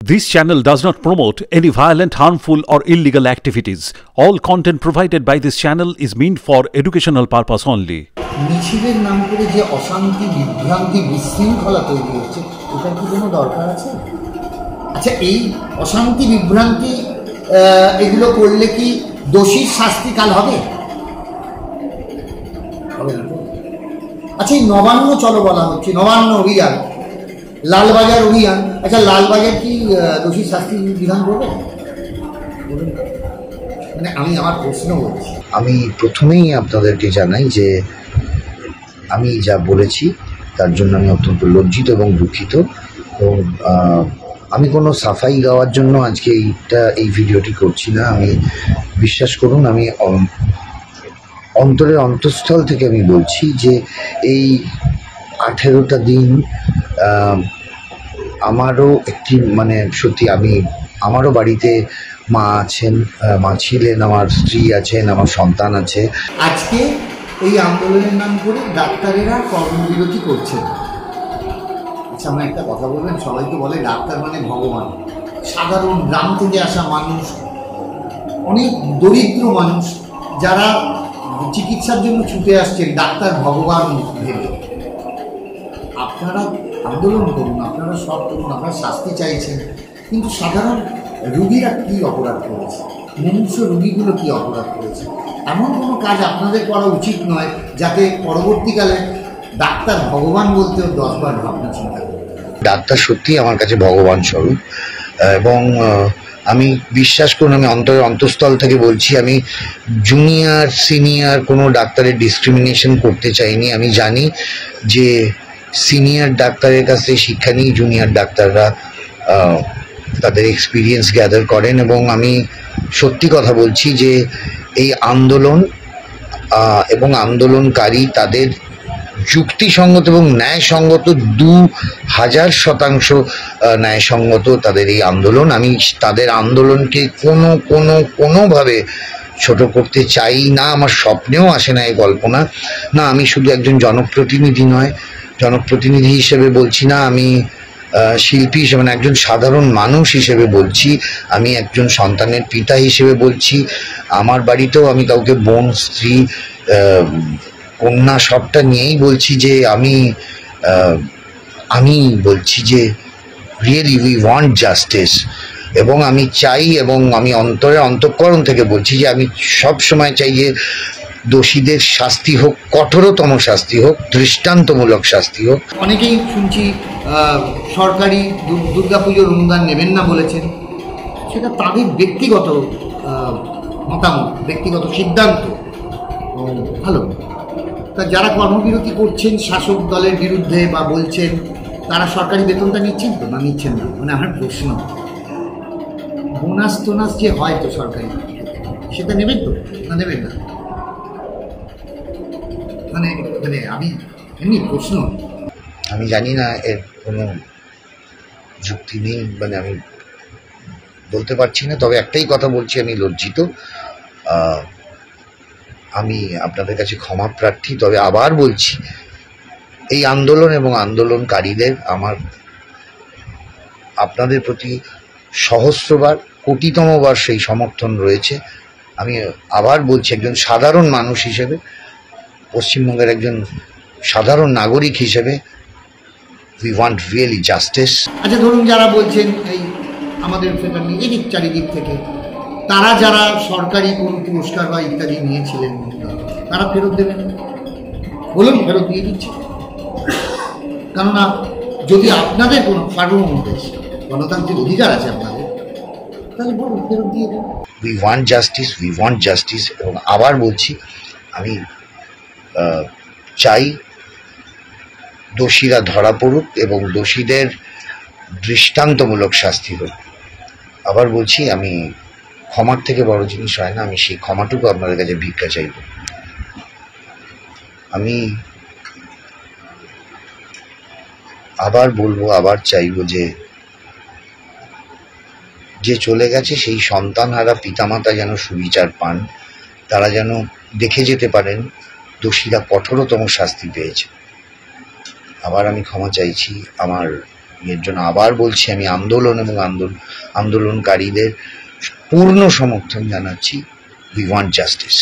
This channel does not promote any violent, harmful or illegal activities. All content provided by this channel is meant for educational purpose only. মিছিলের নাম করে যে অশান্তি, বিভ্রান্তি, বিশৃঙ্খলা তৈরি হচ্ছে, এটার কি কোনো দরকার আছে? আচ্ছা, এই অশান্তি, বিভ্রান্তি এগুলো করলে কি দোষীর শাস্তি কাল হবে? হবে না। আচ্ছা, এই নবান্ন চলো বলা হচ্ছে, নবান্ন অভিযান, লালবাজার অভিযান। আচ্ছা, লালবাজার কি দোষীর শাস্তি বিধান করবে? মানে আমি আমার প্রশ্ন বলছি। আমি প্রথমেই আপনাদেরকে জানাই যে আমি যা বলেছি তার জন্য আমি অত্যন্ত লজ্জিত এবং দুঃখিত। এবং আমি কোনো সাফাই গাওয়ার জন্য আজকে এই ভিডিওটি করছি না। আমি বিশ্বাস করুন, আমি অন্তরের অন্তঃস্থল থেকে আমি বলছি যে এই 18টা দিন আমারও একটি সত্যি আমারও বাড়িতে মা আছেন, মা ছিলেন, আমার স্ত্রী আছেন, আমার সন্তান আছে। আজকে এই আন্দোলনের নাম করে ডাক্তারেরা কর্মবিরতি করছেন। আচ্ছা, আমার একটা কথা বলবেন, সবাই তো বলে ডাক্তার মানে ভগবান। সাধারণ গ্রাম থেকে আসা মানুষ, অনেক দরিদ্র মানুষ যারা চিকিৎসার জন্য ছুটে আসছেন ডাক্তার ভগবান ভেবে। আপনারা আন্দোলন করুন, আপনারা সব করুন, আপনারা শাস্তি চাইছেন, কিন্তু সাধারণ রুগীরা কী অপরাধ করেছে, মুমূর্ষু রুগীগুলো কী অপরাধ করেছে? এমন কোনো কাজ আপনাদের করা উচিত নয় যাতে পরবর্তীকালে ডাক্তার ভগবান বলতেও 10 বার ভাবনা চিন্তা করবে। ডাক্তার সত্যি আমার কাছে ভগবান স্বরূপ, এবং আমি বিশ্বাস করুন, আমি অন্তঃস্থল থেকে বলছি, আমি জুনিয়র সিনিয়র কোনো ডাক্তারের ডিসক্রিমিনেশন করতে চাইনি। আমি জানি যে সিনিয়র ডাক্তারের কাছ থেকে শিক্ষা নিয়ে জুনিয়র ডাক্তাররা তাদের এক্সপিরিয়েন্স গ্যাদার করেন, এবং আমি সত্যি কথা বলছি যে এই আন্দোলন এবং আন্দোলনকারী তাদের যুক্তিসঙ্গত এবং ন্যায়সঙ্গত 2000% ন্যায়সঙ্গত তাদের এই আন্দোলন। আমি তাদের আন্দোলনকে কোনোভাবে ছোট করতে চাই না, আমার স্বপ্নেও আসে না এই কল্পনা। না, আমি শুধু একজন জনপ্রতিনিধি নয়, জনপ্রতিনিধি হিসেবে বলছি না, আমি শিল্পী হিসেবে, একজন সাধারণ মানুষ হিসেবে বলছি, আমি একজন সন্তানের পিতা হিসেবে বলছি। আমার বাড়িতেও আমি কাউকে বোন, স্ত্রী, কন্যা সবটা নিয়েই বলছি যে আমি বলছি যে রিয়েলি উই ওয়ান্ট জাস্টিস, এবং আমি চাই, এবং আমি অন্তঃকরণ থেকে বলছি যে আমি সব সময় চাই যে দোষীদের শাস্তি হোক, কঠোরতম শাস্তি হোক, দৃষ্টান্তমূলক শাস্তি হোক। অনেকেই শুনছি সরকারি দুর্গাপুজোর অনুদান নেবেন না বলেছেন, সেটা তাদের ব্যক্তিগত মতামত, ব্যক্তিগত সিদ্ধান্ত। ভালো, তা যারা কর্মবিরতি করছেন শাসক দলের বিরুদ্ধে বা বলছেন, তারা সরকারি বেতনটা নিচ্ছেন তো, না নিচ্ছেন না? আমার প্রশ্ন, বোনাস টোনাস যে হয় তো সরকারি, সেটা নেবেন তো, না নেবেন না? আমি এমনি প্রশ্ন, আমি জানি না, এর কোনো যুক্তি নেই, আমি বলতে পারছি না। তবে একটাই কথা বলছি, আমি লজ্জিত, আমি আপনাদের কাছে ক্ষমা প্রার্থী। তবে আবার বলছি, এই আন্দোলন এবং আন্দোলনকারীদের আমার আপনাদের প্রতি সহস্রবার, কোটিতমবার সেই সমর্থন রয়েছে। আমি আবার বলছি, একজন সাধারণ মানুষ হিসেবে, পশ্চিমবঙ্গের একজন সাধারণ নাগরিক হিসেবে, উই ওয়ান্ট রিয়েলি জাস্টিস। আচ্ছা, ধরুন যারা বলছেন এই আমাদের এদিক চারিদিক থেকে, তারা যারা সরকারি কোনো পুরস্কার বা ইত্যাদি নিয়েছিলেন, তারা ফেরত দেবেন, বলুন, ফেরত দিয়ে দিচ্ছে। কেননা যদি আপনাদের কোনো কারণ উদ্দেশ্য, গণতান্ত্রিক অধিকার আছে আপনাদের, তাহলে বলুন, ফেরত দিয়ে দেন। We want justice, we want justice. এবং আবার বলছি, আমি চাই দোষীরা ধরা পড়ুক এবং দোষীদের দৃষ্টান্তমূলক শাস্তি হোক। আবার বলছি, আমি ক্ষমার থেকে বড় জিনিস হয় না, আমি সেই ক্ষমাটুকু আপনাদের কাছে ভিক্ষা চাইব। আমি আবার বলবো, আবার চাইব যে চলে গেছে সেই সন্তানহারা পিতামাতা যেন সুবিচার পান, তারা যেন দেখে যেতে পারেন দোষীরা কঠোরতম শাস্তি পেয়েছে। আবার আমি ক্ষমা চাইছি আমার এর জন্য আবার বলছি, আমি আন্দোলন এবং আন্দোলনকারীদের পূর্ণ সমর্থন জানাচ্ছি। We want justice.